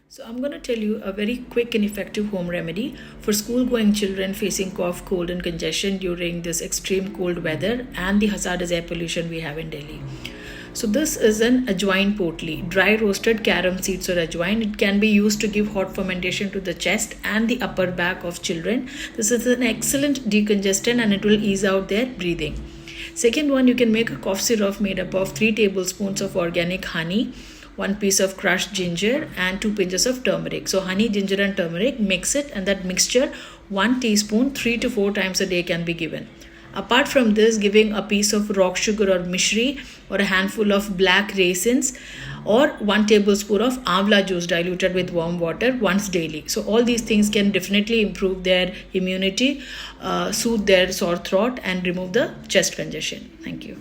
So I'm going to tell you a very quick and effective home remedy for school-going children facing cough, cold and congestion during this extreme cold weather and the hazardous air pollution we have in Delhi. So this is an ajwain potli, dry roasted carom seeds or ajwain. It can be used to give hot fermentation to the chest and the upper back of children. This is an excellent decongestant and it will ease out their breathing. Second one, you can make a cough syrup made up of 3 tablespoons of organic honey, 1 piece of crushed ginger and 2 pinches of turmeric. So honey, ginger and turmeric, mix it, and that mixture 1 teaspoon 3 to 4 times a day can be given. Apart from this, giving a piece of rock sugar or mishri or a handful of black raisins or 1 tablespoon of amla juice diluted with warm water once daily. So all these things can definitely improve their immunity, soothe their sore throat and remove the chest congestion. Thank you.